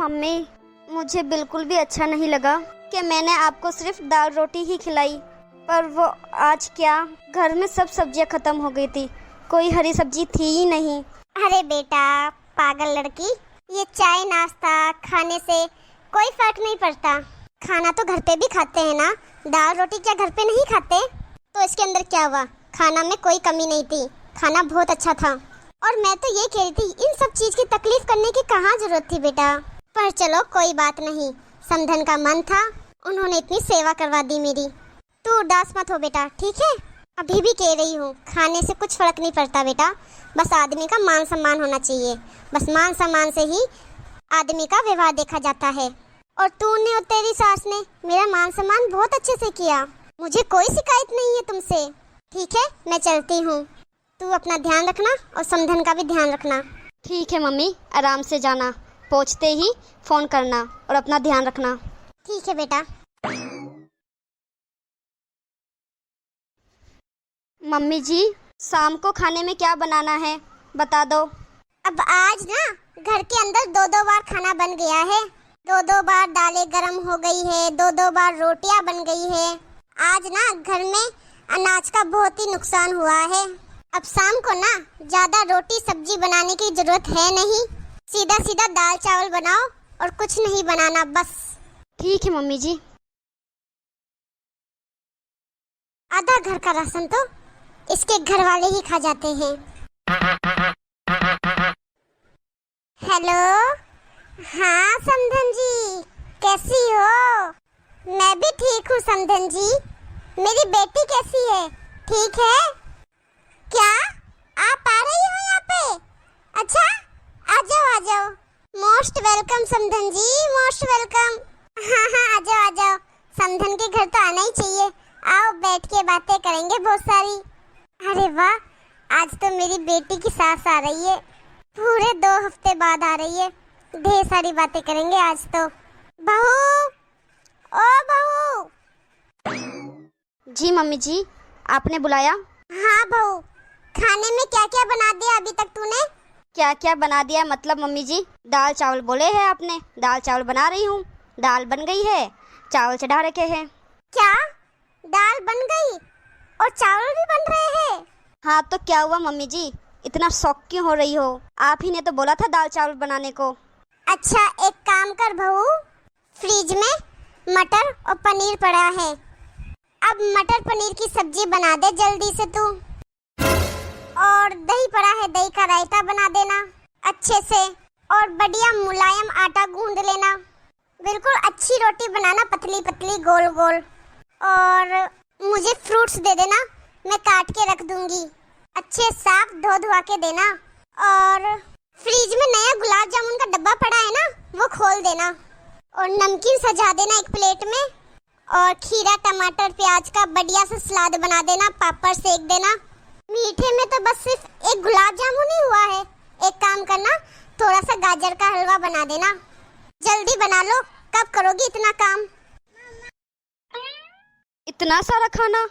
Mummy, मुझे बिल्कुल भी अच्छा नहीं लगा कि मैंने आपको सिर्फ दाल रोटी ही खिलाई, पर वो आज क्या, घर में सब सब्जियां खत्म हो गई थी, कोई हरी सब्जी थी ही नहीं। अरे बेटा पागल लड़की, ये चाय नाश्ता खाने से कोई फर्क नहीं पड़ता। खाना तो घर पे भी खाते हैं ना, दाल रोटी क्या घर पे नहीं खाते? तो इसके अंदर क्या हुआ, खाना में कोई कमी नहीं थी, खाना बहुत अच्छा था। और मैं तो ये कह रही थी, इन सब चीज की तकलीफ करने की कहाँ जरूरत थी बेटा। पर चलो कोई बात नहीं, समधन का मन था, उन्होंने इतनी सेवा करवा दी मेरी। तू उदास मत हो बेटा, ठीक है? अभी भी कह रही हूँ, खाने से कुछ फर्क नहीं पड़ता बेटा, बस आदमी का मान सम्मान होना चाहिए। बस मान सम्मान से ही आदमी का व्यवहार देखा जाता है। और तूने और तेरी सास ने मेरा मान सम्मान बहुत अच्छे से किया, मुझे कोई शिकायत नहीं है तुमसे। ठीक है, मैं चलती हूँ, तू अपना ध्यान रखना और समधन का भी ध्यान रखना। ठीक है मम्मी, आराम से जाना, पहुँचते ही फ़ोन करना और अपना ध्यान रखना। ठीक है बेटा। मम्मी जी, शाम को खाने में क्या बनाना है बता दो। अब आज ना घर के अंदर दो बार खाना बन गया है, दो बार दालें गरम हो गई है, दो बार रोटियां बन गई है। आज ना घर में अनाज का बहुत ही नुकसान हुआ है। अब शाम को ना ज्यादा रोटी सब्जी बनाने की जरूरत है नहीं, सीधा सीधा दाल चावल बनाओ और कुछ नहीं बनाना बस। ठीक है मम्मी जी। आधा घर का राशन तो इसके घर वाले ही खा जाते हैं। हेलो, हाँ समधन जी, कैसी हो? मैं भी ठीक हूँ समधन जी। मेरी बेटी कैसी है, ठीक है? क्या आप आ रही हो यहाँ पे? अच्छा, आ जाओ आ जाओ। मोस्ट वेलकम समधन जी, मोस्ट वेलकम। हाँ हाँ, आ जाओ आ जाओ, समधन के घर तो आना ही चाहिए। आओ बैठ के बातें करेंगे बहुत सारी। अरे वाह, आज तो मेरी बेटी की सास आ रही है, पूरे 2 हफ्ते बाद आ रही है, ढेर सारी बातें करेंगे आज तो। बहू, ओ बहू। जी मम्मी जी, आपने बुलाया? हाँ बहू, खाने में क्या क्या बना दिया अभी तक तूने? क्या क्या बना दिया मतलब मम्मी जी? दाल चावल बोले हैं आपने, दाल चावल बना रही हूँ। दाल बन गई है, चावल चढ़ा रखे हैं। क्या दाल बन गई और चावल भी बन रहे हैं? हाँ तो क्या हुआ मम्मी जी, इतना शौक क्यों हो रही हो? आप ही ने तो बोला था दाल चावल बनाने को। अच्छा एक काम कर बहू, फ्रिज में मटर और पनीर पड़ा है, अब मटर पनीर की सब्जी बना दे जल्दी से तू। और दही पड़ा है, दही का रायता बना देना अच्छे से, और बढ़िया मुलायम आटा गूंद लेना, बिल्कुल अच्छी रोटी बनाना, पतली पतली गोल गोल। और मुझे फ्रूट्स दे देना, मैं काट के रख दूंगी, अच्छे साफ धो धुआ के देना। और फ्रिज में नया गुलाब जामुन का डब्बा पड़ा है ना, वो खोल देना। और नमकीन सजा देना एक प्लेट में, और खीरा टमाटर प्याज का बढ़िया से सलाद बना देना, पापड़ सेक देना। मीठे में तो बस सिर्फ एक गुलाब जामुन ही हुआ है, एक काम करना, थोड़ा सा गाजर का हलवा बना देना। जल्दी बना लो, कब करोगी इतना काम? इतना सारा खाना?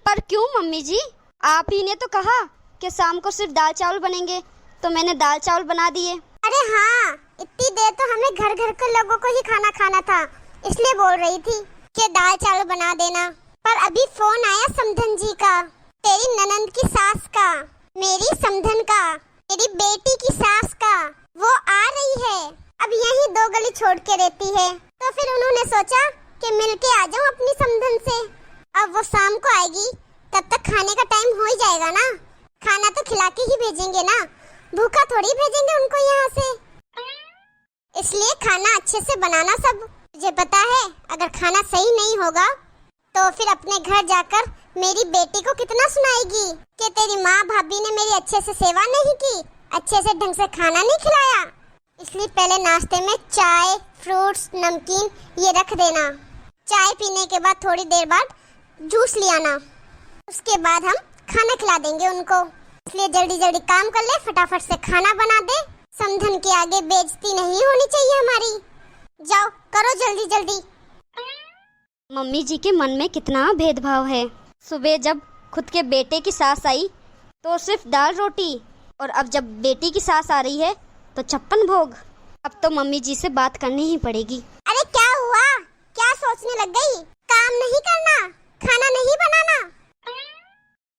पर क्यों मम्मी जी, आप ही ने तो कहा कि शाम को सिर्फ दाल चावल बनेंगे, तो मैंने दाल चावल बना दिए। अरे हाँ, इतनी देर तो हमें घर घर के लोगों को ही खाना खाना था, इसलिए बोल रही थी कि दाल चावल बना देना। पर अभी फोन आया समधन जी का, तेरी ननंद की सास का, मेरी समधन का, मेरी बेटी की सास का, वो आ रही है। अब यहीं 2 गली छोड़ के रहती है, तो फिर उन्होंने सोचा कि मिलके आ जाऊं अपनी समधन से। अब वो शाम को आएगी, तब तक खाने का टाइम हो ही जाएगा ना, खाना तो खिला के ही भेजेंगे ना, भूखा थोड़ी भेजेंगे उनको यहाँ से। इसलिए खाना अच्छे से बनाना सब। तुझे पता है, अगर खाना सही नहीं होगा तो फिर अपने घर जाकर मेरी बेटी को कितना सुनाएगी कि तेरी माँ भाभी ने मेरी अच्छे से सेवा नहीं की, अच्छे से ढंग से खाना नहीं खिलाया। इसलिए पहले नाश्ते में चाय, फ्रूट्स, नमकीन ये रख देना। चाय पीने के बाद थोड़ी देर बाद जूस ले आना, उसके बाद हम खाना खिला देंगे उनको। इसलिए जल्दी जल्दी काम कर ले, फटाफट से खाना बना दे, समधन के आगे बेइज्जती नहीं होनी चाहिए हमारी। जाओ करो जल्दी जल्दी। मम्मी जी के मन में कितना भेदभाव है। सुबह जब खुद के बेटे की सास आई तो सिर्फ दाल रोटी, और अब जब बेटी की सास आ रही है तो 56 भोग। अब तो मम्मी जी से बात करनी ही पड़ेगी। अरे क्या हुआ, क्या सोचने लग गई? काम नहीं करना, खाना नहीं बनाना?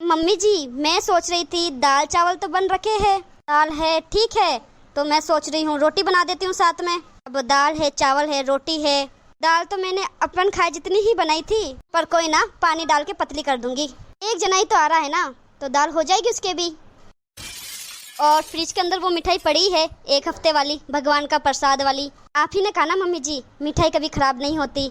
मम्मी जी मैं सोच रही थी दाल चावल तो बन रखे हैं, दाल है ठीक है, तो मैं सोच रही हूँ रोटी बना देती हूँ साथ में। अब दाल है, चावल है, रोटी है। दाल तो मैंने अपन खाए जितनी ही बनाई थी, पर कोई ना, पानी डाल के पतली कर दूंगी। एक जना ही तो आ रहा है ना, तो दाल हो जाएगी उसके भी। और फ्रिज के अंदर वो मिठाई पड़ी है 1 हफ्ते वाली, भगवान का प्रसाद वाली। आप ही ने कहा ना मम्मी जी मिठाई कभी खराब नहीं होती,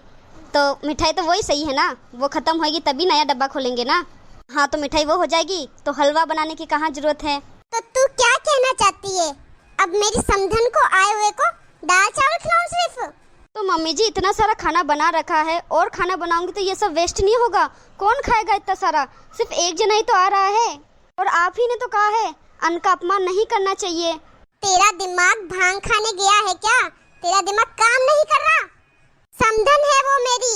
तो मिठाई तो वही सही है ना, वो खत्म होगी तभी नया डब्बा खोलेंगे ना। हाँ तो मिठाई वो हो जाएगी, तो हलवा बनाने की कहाँ जरूरत है। तो तू क्या कहना चाहती है? अब मेरी समधन को आए हुए को दाल चावल खिलाऊं सिर्फ? तो मम्मी जी इतना सारा खाना बना रखा है, और खाना बनाऊंगी तो ये सब वेस्ट नहीं होगा? कौन खाएगा इतना सारा? सिर्फ एक जना ही तो आ रहा है, और आप ही ने तो कहा है अन्न का अपमान नहीं करना चाहिए। तेरा दिमाग भांग खाने गया है क्या? तेरा दिमाग काम नहीं कर रहा? समधन है वो मेरी,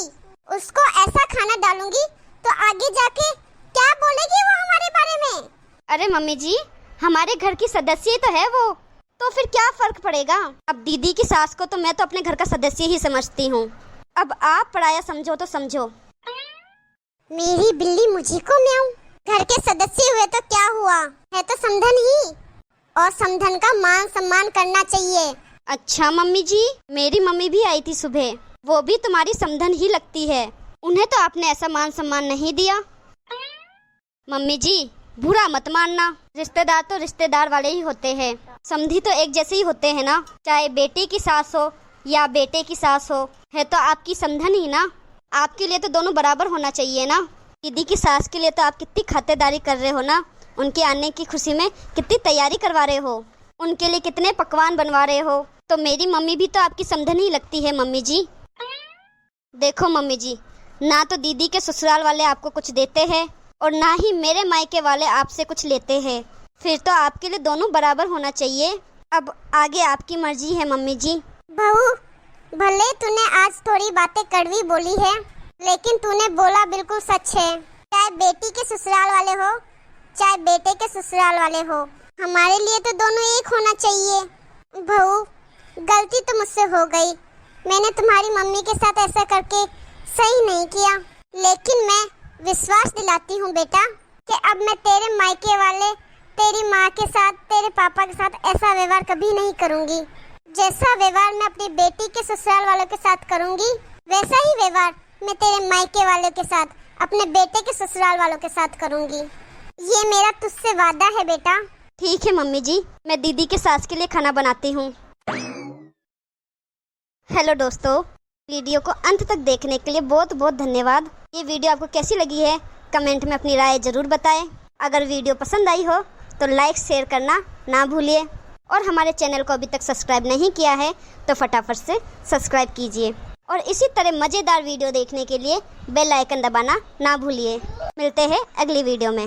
उसको ऐसा खाना डालूंगी तो आगे जाके क्या बोलेगी वो हमारे बारे में? अरे मम्मी जी हमारे घर की सदस्य ही तो है वो, तो फिर क्या फर्क पड़ेगा? अब दीदी की सास को तो मैं तो अपने घर का सदस्य ही समझती हूँ। अब आप पराया समझो तो समझो। मेरी बिल्ली मुझे को म्याऊं। घर के सदस्य हुए तो क्या हुआ, है तो समधन ही, और समधन का मान सम्मान करना चाहिए। अच्छा मम्मी जी, मेरी मम्मी भी आई थी सुबह, वो भी तुम्हारी समधन ही लगती है, उन्हें तो आपने ऐसा मान सम्मान नहीं दिया। मम्मी जी बुरा मत मानना, रिश्तेदार तो रिश्तेदार वाले ही होते हैं, समधी तो एक जैसे ही होते हैं ना, चाहे बेटी की सास हो या बेटे की सास हो, है तो आपकी समधन ही ना। आपके लिए तो दोनों बराबर होना चाहिए ना। दीदी की सास के लिए तो आप कितनी खातिरदारी कर रहे हो ना, उनके आने की खुशी में कितनी तैयारी करवा रहे हो, उनके लिए कितने पकवान बनवा रहे हो। तो मेरी मम्मी भी तो आपकी समधन ही लगती है मम्मी जी। देखो मम्मी जी, ना तो दीदी के ससुराल वाले आपको कुछ देते हैं, और ना ही मेरे मायके वाले आपसे कुछ लेते हैं, फिर तो आपके लिए दोनों बराबर होना चाहिए। अब आगे आपकी मर्जी है मम्मी जी। बहू, भले तूने आज थोड़ी बातें कड़वी बोली है, लेकिन तूने बोला बिल्कुल सच है। चाहे बेटी के ससुराल वाले हो, चाहे बेटे के ससुराल वाले हो, हमारे लिए तो दोनों एक होना चाहिए। बहू, गलती तो मुझसे हो गई, मैंने तुम्हारी मम्मी के साथ ऐसा करके सही नहीं किया, लेकिन मैं विश्वास दिलाती हूँ बेटा कि अब मैं तेरे मायके वाले, तेरी माँ के साथ, तेरे पापा के साथ ऐसा व्यवहार कभी नहीं करूँगी। जैसा व्यवहार मैं अपनी बेटी के ससुराल वालों के साथ करूँगी, वैसा ही व्यवहार मैं तेरे मायके वालों के साथ, अपने बेटे के ससुराल वालों के साथ करूँगी। ये मेरा तुझसे वादा है बेटा। ठीक है मम्मी जी, मैं दीदी के सास के लिए खाना बनाती हूँ। हेलो दोस्तों, वीडियो को अंत तक देखने के लिए बहुत बहुत धन्यवाद। ये वीडियो आपको कैसी लगी है कमेंट में अपनी राय जरूर बताएं। अगर वीडियो पसंद आई हो तो लाइक शेयर करना ना भूलिए, और हमारे चैनल को अभी तक सब्सक्राइब नहीं किया है तो फटाफट से सब्सक्राइब कीजिए, और इसी तरह मज़ेदार वीडियो देखने के लिए बेल आइकन दबाना ना भूलिए। मिलते हैं अगली वीडियो में।